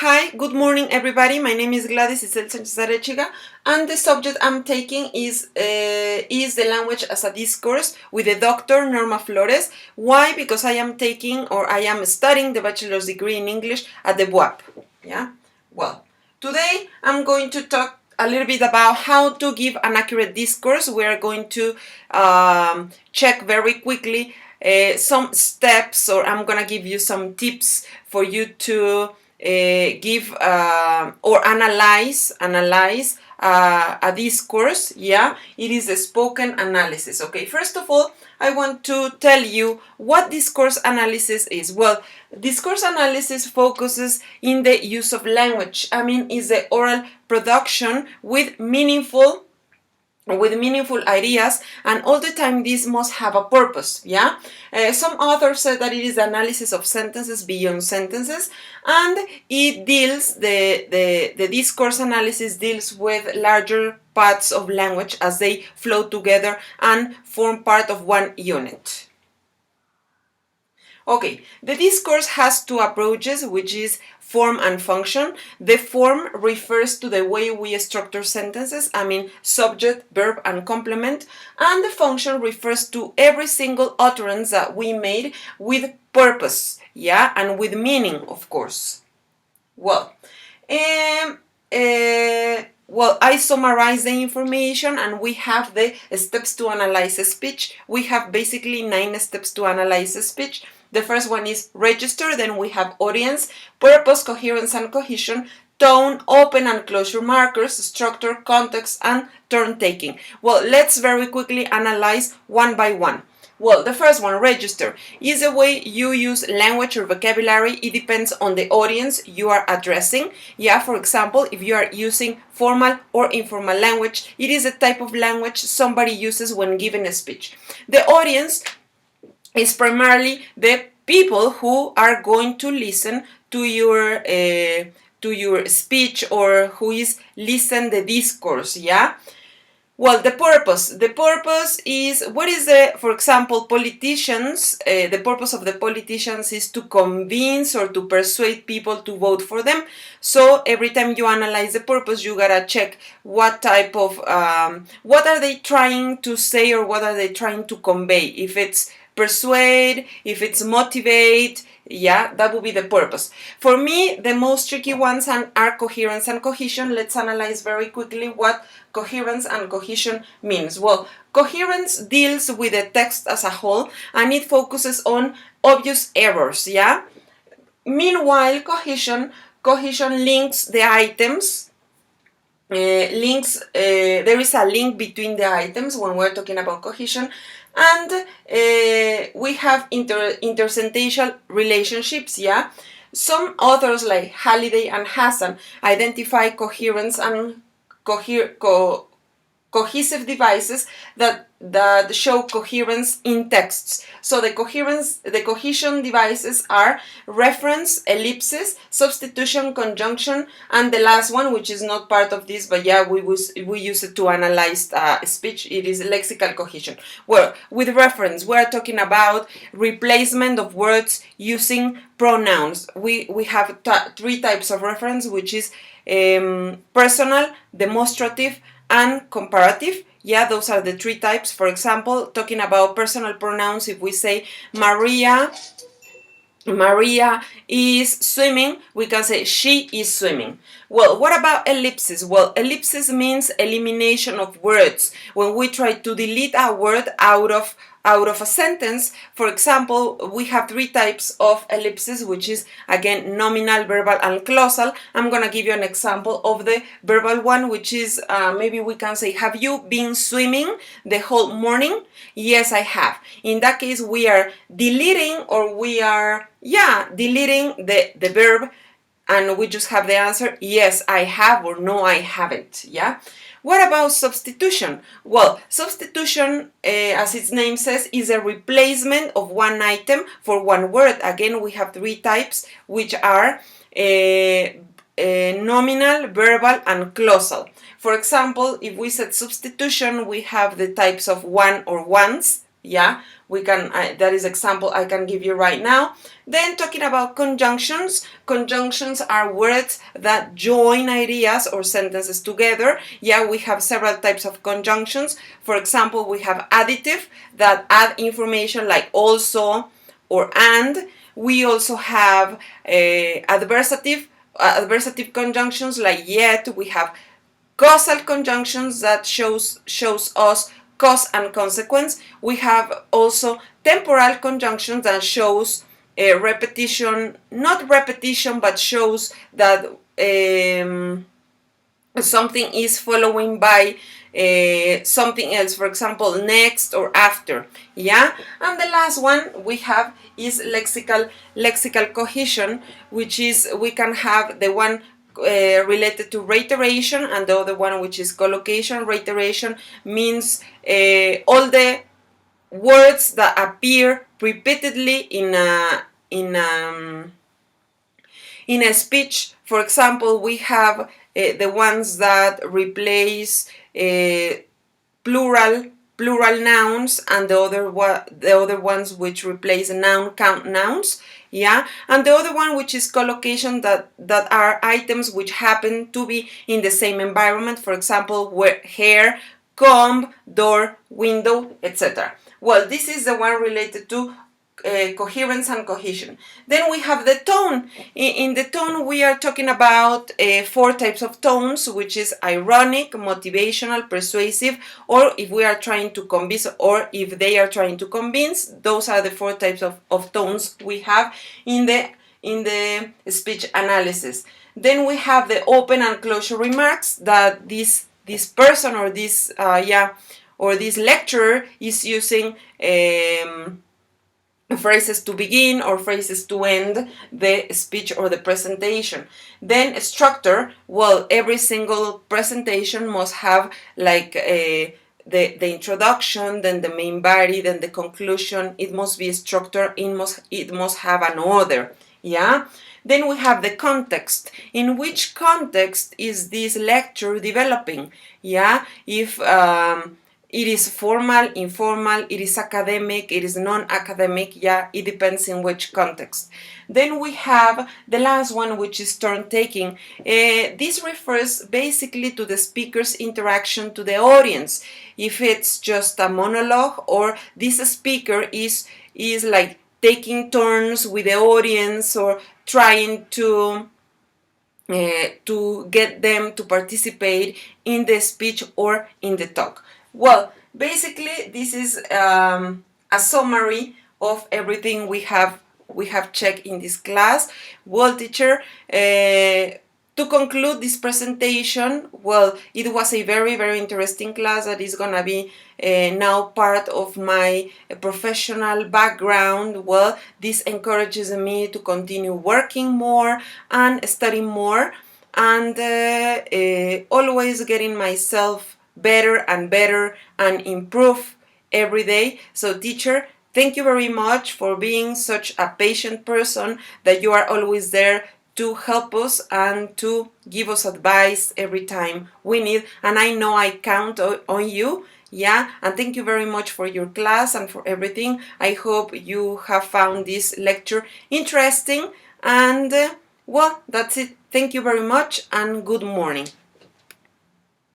Hi, good morning everybody. My name is Gladys Isel Sanchez Arechiga, and the subject I'm taking is the language as a discourse with the Dr. Norma Flores. Why? Because I am studying the bachelor's degree in English at the BUAP. Yeah. Well, today I'm going to talk a little bit about how to give an accurate discourse. We are going to check very quickly some steps, or I'm gonna give you some tips for you to give or analyze a discourse. Yeah, it is a spoken analysis. Okay, first of all, I want to tell you what discourse analysis is. Well, discourse analysis focuses in the use of language. Is the oral production with meaningful ideas, and all the time this must have a purpose. Yeah, some authors said that it is the analysis of sentences beyond sentences, and it deals the discourse analysis deals with larger parts of language as they flow together and form part of one unit. Okay, the discourse has two approaches, which is form and function. The form refers to the way we structure sentences, subject, verb, and complement, and the function refers to every single utterance that we made with purpose, yeah, and with meaning, of course. Well, I summarize the information, and we have the steps to analyze a speech. We have basically 9 steps to analyze a speech. The first one is register, then we have audience, purpose, coherence and cohesion, tone, open and closure markers, structure, context, and turn taking. Well, let's very quickly analyze one by one. Well, the first one, register, is the way you use language or vocabulary. It depends on the audience you are addressing. Yeah, for example, if you are using formal or informal language, it is a type of language somebody uses when giving a speech. The audience is primarily the people who are going to listen to your speech, or who is listen the discourse. Yeah. Well, the purpose is, for example, politicians, the purpose of the politicians is to convince or to persuade people to vote for them. So every time you analyze the purpose, you gotta check what type of, what are they trying to say, or what are they trying to convey. If it's persuade, if it's motivate, yeah, that would be the purpose. For me, the most tricky ones are coherence and cohesion. Let's analyze very quickly what coherence and cohesion means. Well, coherence deals with the text as a whole, and it focuses on obvious errors. Yeah. Meanwhile, cohesion links the items. There is a link between the items when we're talking about cohesion, and we have intersentential relationships. Yeah, some authors like Halliday and Hassan identify coherence and cohesive devices that show coherence in texts. So the cohesion devices are reference, ellipsis, substitution, conjunction, and the last one, which is not part of this, but yeah, we use it to analyze speech. It is lexical cohesion. Well, with reference, we are talking about replacement of words using pronouns. We have 3 types of reference, which is personal, demonstrative, and comparative. Yeah, those are the 3 types. For example, talking about personal pronouns, if we say Maria is swimming, we can say she is swimming. Well, what about ellipsis? Well, ellipsis means elimination of words. When we try to delete a word out of a sentence, for example, we have 3 types of ellipsis, which is again nominal, verbal, and clausal. I'm gonna give you an example of the verbal one, which is maybe we can say, have you been swimming the whole morning? Yes, I have. In that case, we are deleting, or deleting the verb, and we just have the answer, yes, I have, or no, I haven't. Yeah. What about substitution? Well, substitution, as its name says, is a replacement of one item for one word. Again, we have 3 types, which are nominal, verbal, and clausal. For example, if we said substitution, we have the types of one or ones. Yeah, we can, that is example I can give you right now. Then talking about conjunctions. Conjunctions are words that join ideas or sentences together. Yeah, we have several types of conjunctions. For example, we have additive that add information like also or and. We also have adversative conjunctions like yet. We have causal conjunctions that shows us cause and consequence. We have also temporal conjunctions that shows repetition, not repetition, but shows that something is following by something else, for example, next or after. Yeah, and the last one we have is lexical cohesion, which is we can have the one related to reiteration and the other one which is collocation. Reiteration means all the words that appear repeatedly in a speech. For example, we have the ones that replace plural nouns, and the other ones which replace noun count nouns. Yeah, and the other one which is collocation, that are items which happen to be in the same environment. For example, where hair, comb, door, window, etc. Well, this is the one related to coherence and cohesion. Then we have the tone. In the tone, we are talking about 4 types of tones, which is ironic, motivational, persuasive, or if we are trying to convince, or if they are trying to convince. Those are the 4 types of tones we have in the speech analysis. Then we have the open and closure remarks that this person or this lecturer is using phrases to begin or phrases to end the speech or the presentation. Then structure. Well, every single presentation must have like the introduction, then the main body, then the conclusion. It must be structured. It must have an order. Yeah. Then we have the context. In which context is this lecture developing? Yeah. If it is formal, informal, it is academic, it is non-academic. Yeah, it depends in which context. Then we have the last one, which is turn taking. This refers basically to the speaker's interaction to the audience. If it's just a monologue, or this speaker is like taking turns with the audience, or trying to get them to participate in the speech or in the talk. Well, basically, this is a summary of everything we have checked in this class. Well, teacher, to conclude this presentation, well, it was a very, very interesting class that is gonna be now part of my professional background. Well, this encourages me to continue working more and studying more, and always getting myself better and better and improve every day. So, teacher, thank you very much for being such a patient person, that you are always there to help us and to give us advice every time we need. And I know I count on you. Yeah, and thank you very much for your class and for everything. I hope you have found this lecture interesting. And well, that's it. Thank you very much and good morning.